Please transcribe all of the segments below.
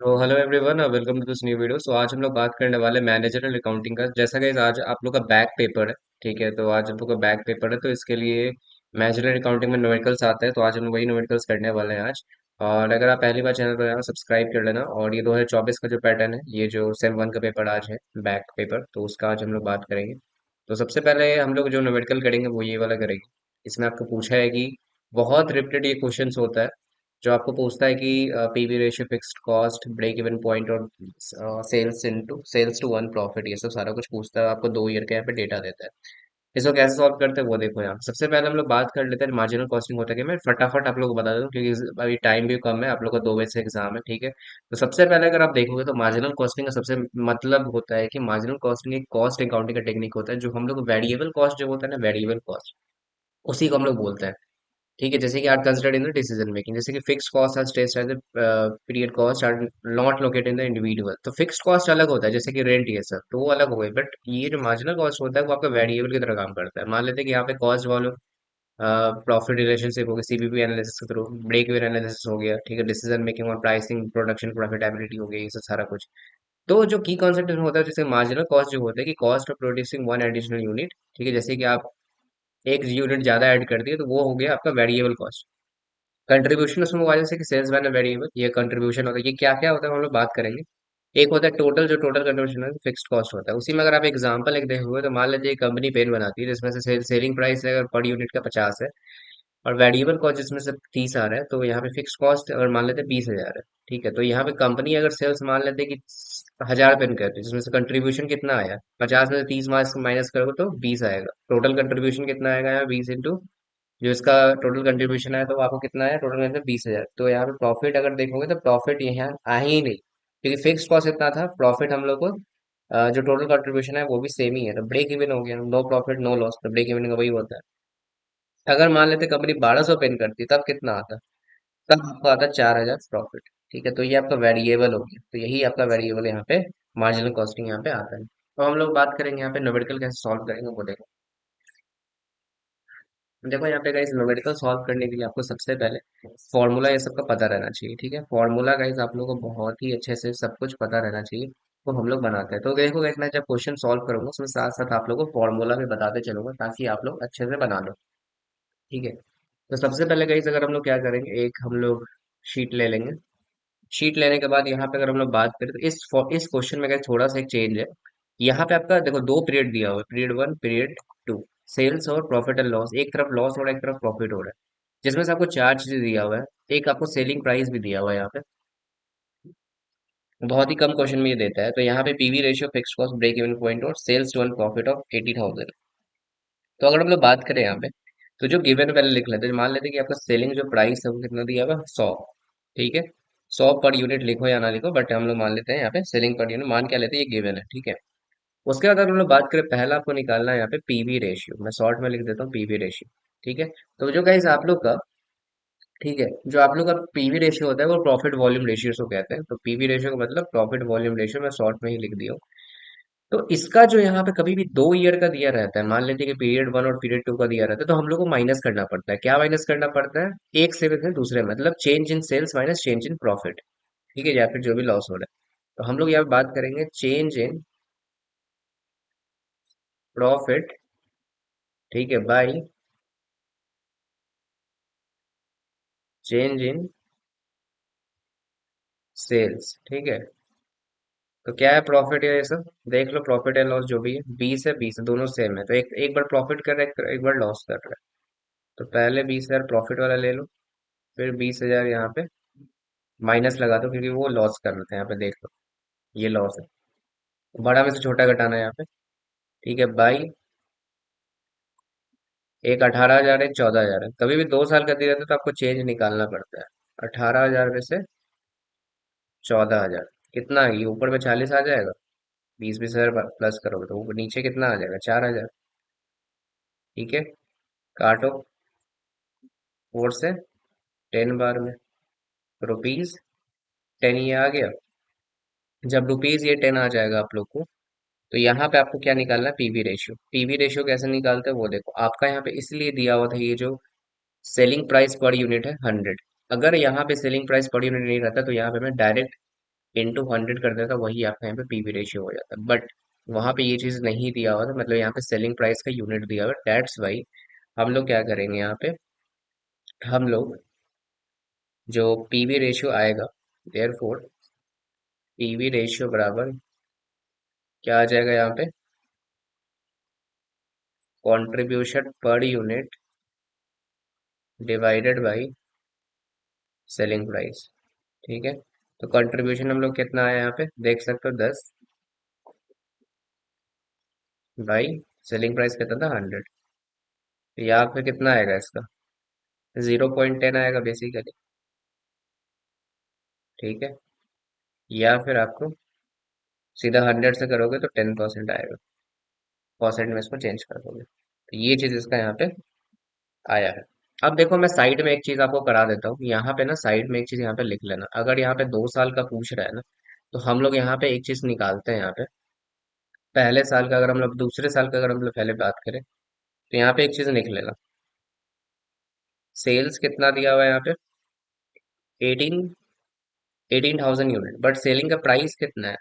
तो hello everyone, welcome to this new video. आज हम लोग बात करने वाले मैनेजरल अकाउंटिंग का। जैसा कि आज आप लोग का बैक पेपर है। ठीक है, तो आज आप लोग का बैक पेपर है, तो इसके लिए मैनेजरल अकाउंटिंग में न्यूमेरिकल्स आते हैं, तो आज हम वही न्यूमेरिकल्स करने वाले हैं आज। और अगर आप पहली बार चैनल पर आए हो, सब्सक्राइब कर लेना। और ये 2024 का जो पैटर्न है, ये जो सेम वन का पेपर आज है, बैक पेपर, तो उसका आज हम लोग बात करेंगे। तो सबसे पहले हम लोग जो न्यूमेरिकल करेंगे वो ये वाला करेंगे। इसमें आपको पूछा है कि बहुत रिपीटेड ये क्वेश्चन होता है, जो आपको पूछता है कि PV ratio, fixed cost, break even point और सेल्स टू वन प्रॉफिट, ये सब सारा कुछ पूछता है। आपको 2 ईयर का यहाँ पे डेटा देता है। इसको कैसे सॉल्व करते हैं वो देखो। यहाँ सबसे पहले हम लोग बात कर लेते हैं मार्जिनल कॉस्टिंग होता है कि मैं फटाफट आप लोग को बता दूं, क्योंकि अभी टाइम भी कम है, आप लोग का 2 बजे से एग्जाम है। ठीक है, तो सबसे पहले अगर आप देखोगे तो मार्जिनल कॉस्टिंग का सबसे मतलब होता है कि मार्जिनल कॉस्टिंग एक कॉस्ट अकाउंटिंग का टेक्निक होता है, जो हम लोग वेरिएबल कॉस्ट जो होता है ना, वेरिएबल कॉस्ट, उसी को हम लोग बोलते हैं। ठीक है, जैसे कि are considered in the decision making, जैसे कि fix cost are stage as period cost are not located in the individual. तो फिक्स कॉस्ट अलग होता है, जैसे कि रेंट, ये सब तो वो अलग हो गई। बट ये जो मार्जिनल कॉस्ट होता है वो आपका वेरिएबल की तरह काम करता है। मान लेते हैं कि यहाँ पे कॉस्ट वॉल्यूम प्रॉफिट रिलेशनशिप हो गया सीपीपी एनालिसिस के थ्रू, ब्रेक इवन एनालिसिस हो गया। ठीक है, डिसीजन मेकिंग और प्राइसिंग, प्रोडक्शन प्रॉफिटेबिलिटी हो गई, ये सब सारा कुछ। तो जो की कॉन्सेप्ट इसमें होता है, जैसे मार्जिनल कॉस्ट जो होता है कि cost of producing one additional unit. ठीक है, जैसे कि आप एक यूनिट ज्यादा ऐड कर दिए, तो वो हो गया आपका वेरिएबल कॉस्ट। कंट्रीब्यूशन उसमें हुआ, जैसे कि सेल्स मैन वेरिएबल, ये कंट्रीब्यूशन होता है। ये क्या क्या होता है हम लोग बात करेंगे। एक होता है टोटल, जो टोटल कंट्रीब्यूशन है फिक्स्ड कॉस्ट होता है। उसी में अगर आप एग्जांपल एक देखोगे तो मान लीजिए कंपनी पेन बनाती है, जिसमें से सेलिंग प्राइस अगर पर यूनिट का 50 है, और वेरिएबल कॉस्ट जिसमें से 30 आ रहा है, तो यहाँ पे फिक्स कॉस्ट अगर मान लेते हैं 20,000 है। ठीक है, तो यहाँ पे कंपनी अगर सेल्स मान लेते हैं कि 1,000 पेन करती है, जिसमें से कंट्रीब्यूशन कितना आया, 50 में से 30 माइनस करोगे तो 20 आएगा। टोटल कंट्रीब्यूशन कितना आएगा यहाँ, 20 इंटू जो इसका टोटल कंट्रीब्यूशन है, तो आपको कितना है टोटल में 20,000। तो यहाँ पे प्रॉफिट अगर देखोगे तो प्रॉफिट यहाँ आ ही नहीं, क्योंकि फिक्स कॉस्ट इतना था। प्रॉफिट हम लोग को जो टोटल कंट्रीब्यूशन है वो भी सेम ही है, तो ब्रेक इवन हो गया। नो प्रॉफिट नो लॉस, तो ब्रेक इवन का वही होता है। अगर मान लेते कंपनी 1,200 पेन करती तब कितना आता, तब आपको आता 4,000 प्रॉफिट। ठीक है, तो ये आपका वेरिएबल हो गया, तो यही आपका वेरिएबल यहाँ पे मार्जिनल कॉस्टिंग यहाँ पे आता है। तो हम लोग बात करेंगे यहाँ पे न्यूमेरिकल कैसे सॉल्व करेंगे वो देखो। देखो यहाँ पे गाइस, न्यूमेरिकल सॉल्व करने के लिए आपको सबसे पहले फॉर्मूला ये सब का पता रहना चाहिए। ठीक है, फॉर्मूला गाइस आप लोगों को बहुत ही अच्छे से सब कुछ पता रहना चाहिए, तो हम लोग बनाते हैं। तो देखो गाइस, मैं जब क्वेश्चन सॉल्व करूंगा उसमें साथ साथ आप लोगों को फॉर्मूला भी बताते चलूंगा, ताकि आप लोग अच्छे से बना लो। ठीक है, तो सबसे पहले गाइस अगर हम लोग क्या करेंगे, एक हम लोग शीट ले लेंगे। शीट लेने के बाद यहाँ पे अगर हम लोग बात करें, तो इस क्वेश्चन में गाइस थोड़ा सा एक चेंज है। यहाँ पे आपका देखो दो पीरियड दिया हुआ है, period one, period two. Sales और प्रॉफिट एंड लॉस, एक तरफ लॉस हो रहा है, एक तरफ प्रॉफिट हो रहा है, जिसमें से आपको चार चीजें दिया हुआ है। एक आपको सेलिंग प्राइस भी दिया हुआ है यहाँ पे, बहुत ही कम क्वेश्चन में ये देता है। तो यहाँ पे PV ratio, fix cost, break even point और सेल्स टू प्रॉफिट ऑफ 80,000। तो अगर हम लोग बात करें यहाँ पे, तो जो गिवन पहले लिख लेते हैं, मान लेते हैं कि आपका सेलिंग जो प्राइस है वो कितना दिया हुआ है, 100। ठीक है, 100 पर यूनिट लिखो या ना लिखो, बट हम लोग मान लेते हैं यहाँ पे सेलिंग पर यूनिट मान क्या लेते हैं, ये गिवन है। ठीक है, उसके बाद अगर हम लोग बात करें, पहला आपको निकालना है यहाँ पे पीवी रेशियो। मैं शॉर्ट में लिख देता हूँ पीवी रेशियो। ठीक है, तो जो गाइस आप लोग का, ठीक है, जो आप लोग का पीवी रेशियो होता है वो प्रॉफिट वॉल्यूम रेशियो को कहते हैं। तो पीवी रेशियो का मतलब प्रॉफिट वॉल्यूम रेशियो, मैं शॉर्ट में ही लिख दिया हूँ। तो इसका जो यहाँ पे कभी भी 2 ईयर का दिया रहता है, मान लेते हैं कि पीरियड वन और पीरियड टू का दिया रहता है, तो हम लोग को माइनस करना पड़ता है। क्या माइनस करना पड़ता है, एक से दूसरे में, मतलब change in sales minus change in profit. ठीक है, या फिर जो भी लॉस हो रहा है। तो हम लोग यहाँ पे बात करेंगे चेंज इन प्रॉफिट, ठीक है, बाई चेंज इन सेल्स। ठीक है, तो क्या है प्रॉफिट है, ये सब देख लो। प्रॉफिट एंड लॉस जो भी है, 20 है, 20 दोनों सेम है, तो एक एक बार प्रॉफिट कर रहा है, एक बार लॉस कर रहा है। तो पहले 20,000 प्रॉफिट वाला ले लो, फिर 20,000 यहाँ पे माइनस लगा दो, क्योंकि वो लॉस कर रहे थे। यहाँ पे देख लो, ये लॉस है, बड़ा में से छोटा घटाना है यहाँ पे। ठीक है, बाई एक 18,000, एक 14,000 है। कभी भी 2 साल का दिया रहता है तो आपको चेंज निकालना पड़ता है। 18,000 में से 14,000 कितना है, ये ऊपर में 40 आ जाएगा। 20-20,000 प्लस करोगे तो ऊपर नीचे कितना आ जाएगा, 4,000। ठीक है, काटो 4 से 10 बार में, रुपीज 10 ये आ गया। जब रुपीज ये 10 आ जाएगा आप लोग को, तो यहाँ पे आपको क्या निकालना है, पीवी रेशियो। पीवी रेशियो कैसे निकालते हैं वो देखो। आपका यहाँ पे इसलिए दिया हुआ था, ये जो सेलिंग प्राइस पर यूनिट है 100। अगर यहाँ पे सेलिंग प्राइस पर यूनिट नहीं रहता, तो यहाँ पे मैं डायरेक्ट इंटू 100 कर देता, वही आपका यहाँ पे पीवी रेशियो हो जाता। बट वहां पे ये चीज नहीं दिया हुआ था, मतलब यहाँ पे सेलिंग प्राइस का यूनिट दिया हुआ, दैट्स वाई हम लोग क्या करेंगे यहाँ पे, हम लोग जो पीवी रेशियो आएगा, देयरफॉर पीवी रेशियो बराबर क्या आ जाएगा यहाँ पे, contribution per unit divided by selling price. ठीक है, तो कंट्रीब्यूशन हम लोग कितना आया यहाँ पे देख सकते हो, 10 बाई सेलिंग प्राइस कितना था, 100। तो यहाँ पे कितना आएगा इसका, 0.10 आएगा बेसिकली। ठीक है, या फिर आपको सीधा 100 से करोगे तो 10% आएगा, परसेंट में इसको चेंज कर दोगे, तो ये चीज इसका यहाँ पे आया है। अब देखो मैं साइड में एक चीज आपको करा देता हूँ, यहाँ पे ना साइड में एक चीज यहाँ पे लिख लेना, अगर यहाँ पे 2 साल का पूछ रहा है ना, तो हम लोग यहाँ पे एक चीज निकालते हैं यहाँ पे, पहले साल का अगर हम लोग, दूसरे साल का अगर हम लोग पहले बात करें, तो यहाँ पे एक चीज लिख लेना, सेल्स कितना दिया हुआ है यहाँ पे, 18 18,000 यूनिट, बट सेलिंग का प्राइस कितना है,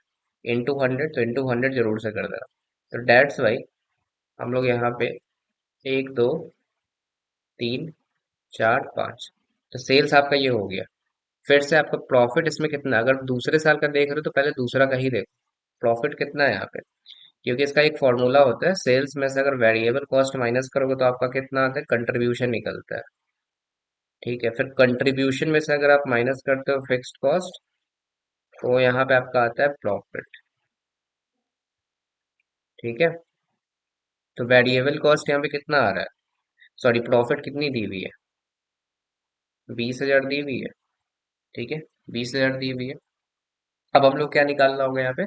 इंटू 100, तो इंटू 100 जरूर से कर देना। तो डेट्स वाई हम लोग यहाँ पे 1 2 3 4 5, तो सेल्स आपका ये हो गया। फिर से आपका प्रॉफिट इसमें कितना है? अगर दूसरे साल का देख रहे हो तो पहले दूसरा का ही देखो, प्रॉफिट कितना है यहाँ पे, क्योंकि इसका एक फॉर्मूला होता है, सेल्स में से अगर वेरिएबल कॉस्ट माइनस करोगे तो आपका कितना आता है, कंट्रीब्यूशन निकलता है। ठीक है, फिर कंट्रीब्यूशन में से अगर आप माइनस करते हो फिक्स्ड कॉस्ट, तो यहाँ पे आपका आता है प्रॉफिट। ठीक है, तो वेरिएबल कॉस्ट यहाँ पे कितना आ रहा है, सॉरी प्रॉफिट कितनी दी हुई है, 20,000 दी हुई है। ठीक है, 20,000 दी हुई है। अब हम लोग क्या निकालना होगा यहाँ पे,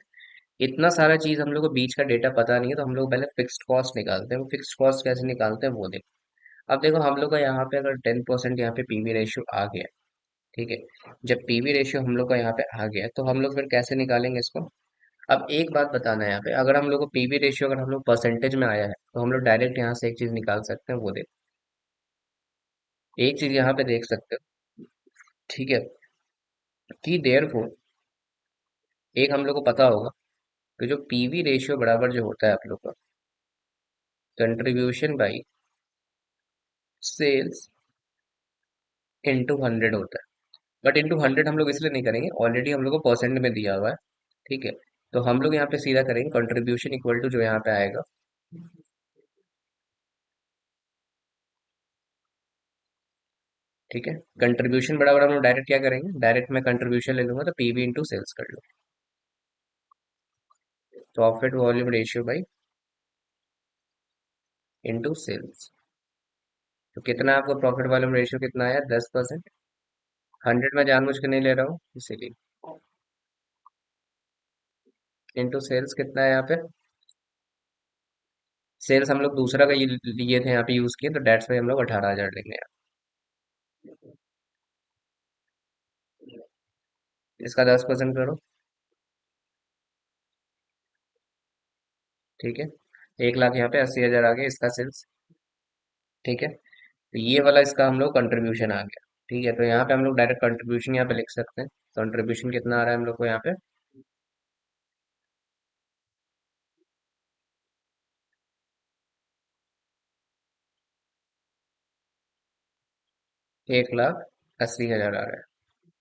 इतना सारा चीज हम लोग को बीच का डेटा पता नहीं है, तो हम लोग पहले फिक्स्ड कॉस्ट निकालते हैं। फिक्स्ड कॉस्ट कैसे निकालते हैं वो देखो। अब देखो हम लोग का यहाँ पे अगर 10% यहाँ पे पीवी रेशियो आ गया, ठीक है, जब पीवी रेशियो हम लोग का यहाँ पे आ गया तो हम लोग फिर कैसे निकालेंगे इसको। अब एक बात बताना है यहाँ पे, अगर हम लोग को पीवी रेशियो अगर हम लोग परसेंटेज में आया है, तो हम लोग डायरेक्ट यहाँ से एक चीज निकाल सकते हैं, वो देखो, एक चीज यहाँ पे देख सकते हो। ठीक है, कि देयरफॉर एक हम लोग को पता होगा कि जो पीवी रेशियो बराबर जो होता है आप लोग का, कंट्रीब्यूशन बाई सेल्स इंटू 100 होता है। बट इंटू 100 हम लोग इसलिए नहीं करेंगे, ऑलरेडी हम लोग को परसेंट में दिया हुआ है। ठीक है, तो हम लोग यहाँ पे सीधा करेंगे कंट्रीब्यूशन इक्वल टू जो यहाँ पे आएगा, ठीक है, कंट्रीब्यूशन बराबर हम लोग डायरेक्ट क्या करेंगे, डायरेक्ट मैं कंट्रीब्यूशन ले लूंगा, तो पीवी इंटू सेल्स कर लो, profit volume ratio by into sales. तो कितना आपको प्रॉफिट वॉल्यूम रेशियो कितना आया, 10%। 100 में जानबूझ के नहीं ले रहा हूँ इसीलिए, इंटू सेल्स कितना है यहाँ पे, सेल्स हम लोग दूसरा का ये लिए थे यहाँ पे यूज किए, तो डेट्स पे हम लोग 18,000 लेंगे यहाँ। इसका 10% करो। ठीक है, 1 लाख यहाँ पे 80,000 आ गया इसका सेल्स। ठीक है, तो ये वाला इसका हम लोग कंट्रीब्यूशन आ गया। ठीक है, तो यहाँ पे हम लोग डायरेक्ट कंट्रीब्यूशन यहाँ पे लिख सकते हैं, कंट्रीब्यूशन कितना आ रहा है हम लोग को यहाँ पे, 1,80,000 आ रहा है।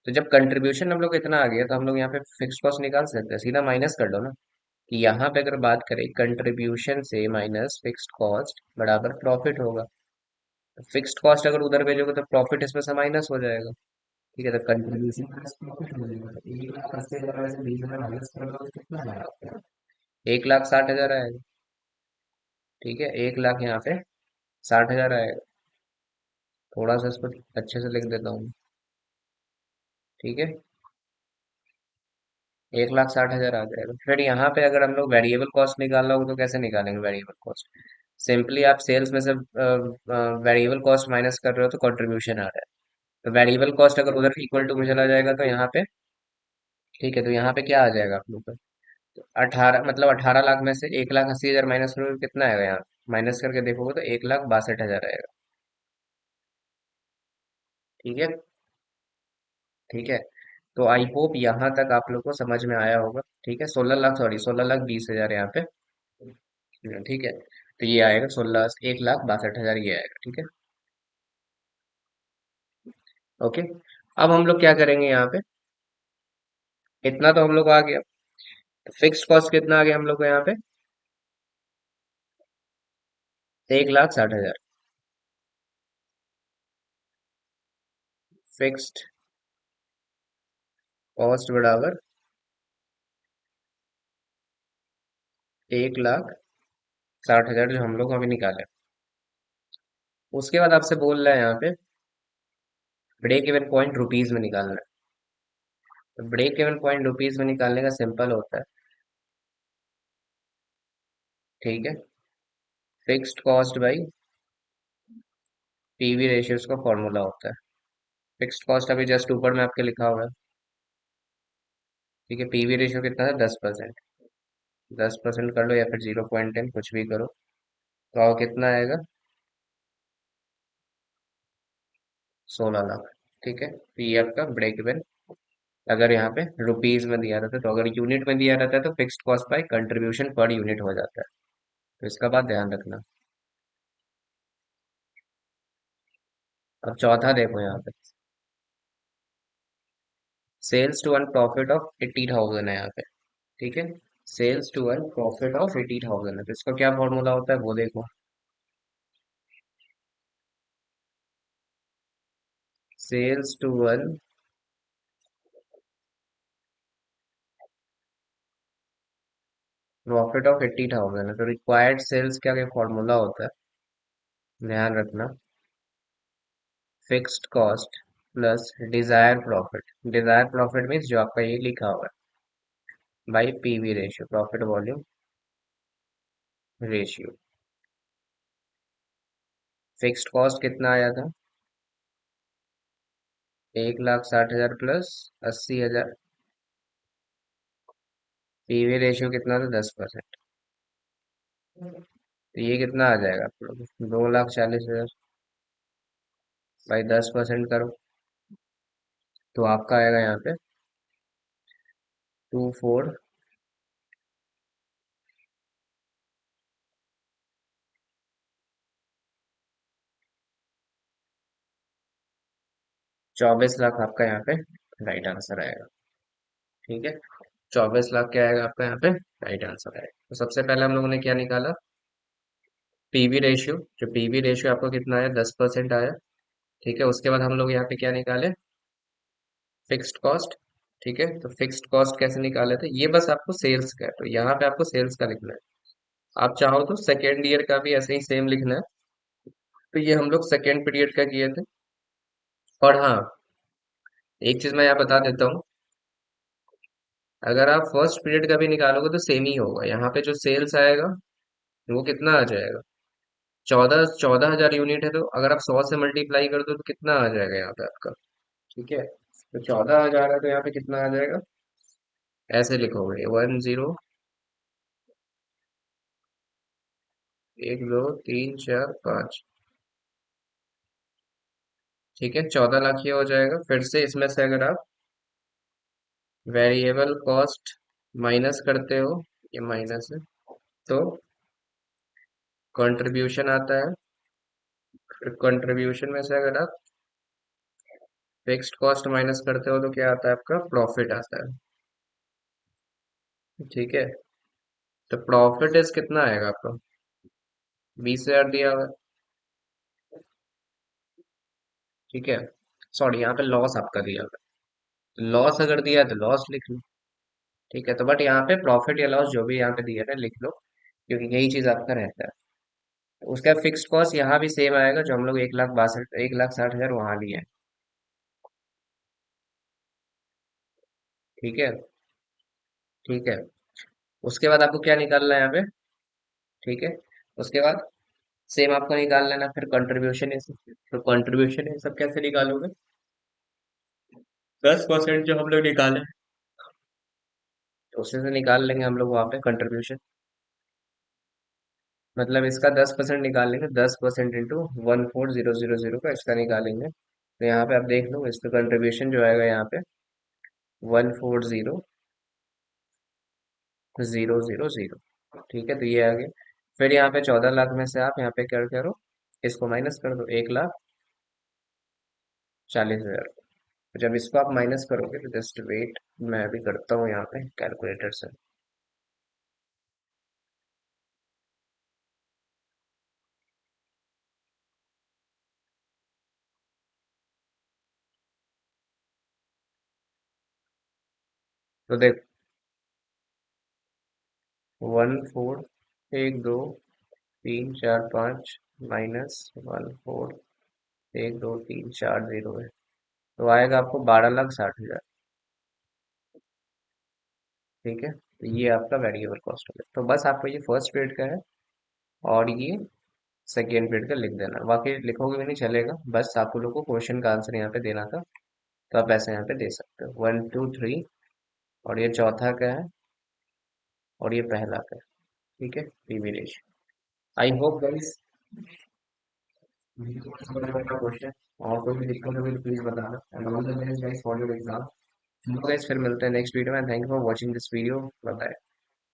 तो जब कंट्रीब्यूशन हम लोग को इतना आ गया, तो हम लोग यहाँ पे फिक्स कॉस्ट निकाल सकते हैं, सीधा माइनस कर दो ना, कि यहाँ पे अगर बात करें कंट्रीब्यूशन से माइनस फिक्स्ड कॉस्ट बराबर प्रॉफिट होगा। फिक्स्ड कॉस्ट अगर उधर भेजोगे तो प्रॉफिट इसमें से माइनस हो जाएगा। ठीक है, तो कंट्रीब्यूशन प्लस प्रॉफिट हो जाएगा, तो 1,80,000 में से 20,000 माइनस कर दो तो कितना आएगा आपका? 1,60,000 आएगा। ठीक है, 1 लाख यहाँ पे 60,000 आएगा। थोड़ा सा इसको अच्छे से लिख देता हूँ। ठीक है, 1,60,000 आ जाएगा। फिर यहाँ पे अगर हम लोग वेरिएबल कॉस्ट निकालना होगा तो कैसे निकालेंगे वेरिएबल कॉस्ट, सिंपली आप सेल्स में से वेरिएबल कॉस्ट माइनस कर रहे हो तो कंट्रीब्यूशन आ रहा है, तो वेरिएबल कॉस्ट अगर उधर इक्वल टू में चला जाएगा तो यहाँ पे, ठीक है, तो यहाँ पे क्या आ जाएगा आप लोग का, 18, मतलब 18 लाख में से 1,80,000 माइनस करोगे कितना आएगा, यहाँ माइनस करके देखोगे तो 1,62,000 आएगा। ठीक है, ठीक है, तो आई होप यहाँ तक आप लोग को समझ में आया होगा। ठीक है, 16 लाख, सॉरी 16 लाख 20 हजार यहाँ पे। ठीक है, तो ये आएगा 16, 1 लाख 62 हजार ये आएगा। ठीक है, ओके। अब हम लोग क्या करेंगे यहाँ पे, इतना तो हम लोग को आ गया। फिक्स्ड कॉस्ट कितना आ गया हम लोग को यहाँ पे, 1 लाख 60 हजार। फिक्स्ड कॉस्ट बराबर 1 लाख 60 हजार जो हम लोग अभी निकाले। उसके बाद आपसे बोल रहा है यहाँ पे ब्रेक इवन पॉइंट रुपीज में निकालना है। तो ब्रेक इवन पॉइंट रुपीज में निकालने का सिंपल होता है। ठीक है, fixed cost by PV ratios का फॉर्मूला होता है। फिक्स्ड कॉस्ट अभी जस्ट ऊपर में आपके लिखा हुआ है। ठीक है, पीवी रेशियो कितना है, 10%। 10% कर लो या फिर 0.10, कुछ भी करो। तो आओ कितना आएगा, 16 लाख। ठीक है, तो ये आपका ब्रेक इवन अगर यहाँ पे रुपीज में दिया रहता है, तो अगर यूनिट में दिया रहता है तो fixed cost by contribution per unit हो जाता है। तो इसका बात ध्यान रखना। अब चौथा देखो यहाँ पे, sales to earn profit of 80,000 है यहाँ पे। ठीक है, sales to earn profit of 80,000 है, तो इसका क्या फॉर्मूला होता है वो देखो। Sales to earn profit of 80,000 है, तो रिक्वायर्ड सेल्स क्या क्या फॉर्मूला होता है, ध्यान रखना। Fixed cost plus Dzire profit. Dzire profit means जो आपका ये लिखा हुआ है, by PV ratio, profit volume ratio. Fixed cost कितना आया था, 1 लाख 60 हजार प्लस 80 हजार। पीवी रेशियो कितना था, 10%। तो ये कितना आ जाएगा आप लोग, 2 लाख 40 हजार बाई 10% करो। तो आपका आएगा यहाँ पे 24, 24 लाख आपका यहाँ पे राइट आंसर आएगा। ठीक है, 24 लाख क्या आएगा आपका यहाँ पे राइट आंसर आएगा। तो सबसे पहले हम लोगों ने क्या निकाला, पीवी रेशियो। जो पीवी रेशियो आपका कितना आया, 10% आया। ठीक है, उसके बाद हम लोग यहाँ पे क्या निकाले, फिक्स्ड कॉस्ट। ठीक है, तो फिक्स्ड कॉस्ट कैसे निकाले थे, ये बस आपको सेल्स का है, तो यहाँ पे आपको सेल्स का लिखना है। आप चाहो तो सेकेंड ईयर का भी ऐसे ही सेम लिखना है। तो ये हम लोग सेकेंड पीरियड का किए थे। और हाँ, एक चीज मैं यहाँ बता देता हूँ, अगर आप फर्स्ट पीरियड का भी निकालोगे तो सेम ही होगा। यहाँ पे जो सेल्स आएगा वो कितना आ जाएगा, 14,000 यूनिट है, तो अगर आप 100 से मल्टीप्लाई कर दो तो कितना आ जाएगा यहाँ पे आपका। ठीक है, तो 14,000 है, तो यहाँ पे कितना आ जाएगा, ऐसे लिखोगे 10, 1 2 3 4 5। ठीक है, 14 लाख ये हो जाएगा। फिर से इसमें से अगर आप वेरिएबल कॉस्ट माइनस करते हो, ये माइनस है, तो कंट्रीब्यूशन आता है। फिर कंट्रीब्यूशन में से अगर आप फिक्स्ड कॉस्ट माइनस करते हो तो क्या आता है, आपका प्रॉफिट आता है। ठीक है, तो प्रॉफिट इज कितना आएगा आपका, 20 हजार दिया हुआ है। ठीक है, सॉरी यहाँ पे लॉस आपका दिया हुआ है, लॉस अगर दिया है तो लॉस लिख लो। ठीक है, तो बट यहाँ पे प्रॉफिट या लॉस जो भी यहाँ पे दिया है लिख लो, क्योंकि यही चीज आपका रहता है। उसका फिक्स्ड कॉस्ट यहाँ भी सेम आएगा, जो हम लोग 1 लाख 62, 1 लाख 60 हजार वहां लिए हैं। ठीक है, ठीक है, उसके बाद आपको क्या निकालना है यहाँ पे। ठीक है, उसके बाद सेम आपको निकाल लेना फिर कंट्रीब्यूशन है सब। तो कंट्रीब्यूशन है सब कैसे निकालोगे, 10% जो हम लोग निकाले तो उसी से निकाल लेंगे हम लोग वहां पे कंट्रीब्यूशन। मतलब इसका 10% निकालेंगे, 10% इंटू 14,000 का इसका निकालेंगे। तो यहाँ पे आप देख लो, इसका कंट्रीब्यूशन जो आएगा यहाँ पे 140,000, ठीक है। तो ये आ गया। फिर यहाँ पे 14 लाख में से आप यहाँ पे क्या करो, इसको माइनस कर दो, 1,40,000। जब इसको आप माइनस करोगे तो जस्ट वेट, मैं अभी करता हूँ यहाँ पे कैलकुलेटर से। तो देख, 1,4,1,2,3,4,5 -1,4,1,2,3,4 0 है। तो आएगा आपको 12,60,000, ठीक है। तो ये आपका वेरिएबल कॉस्ट हो गया। तो बस आपको ये फर्स्ट पीरियड का है और ये सेकेंड पीरियड का लिख देना। बाकी लिखोगे भी नहीं चलेगा, बस आपको लोग को क्वेश्चन का आंसर यहाँ पे देना था। तो आप ऐसे यहाँ पे दे सकते हो 1 2 3, और ये चौथा का है और ये पहला का है, ठीक है। PV ratio. I hope guys question, और कोई भी दिक्कत होगी तो प्लीज बताना। And all the best guys for your exam. Guys फिर मिलते हैं नेक्स्ट वीडियो में। Thank you for watching this video. Bye bye.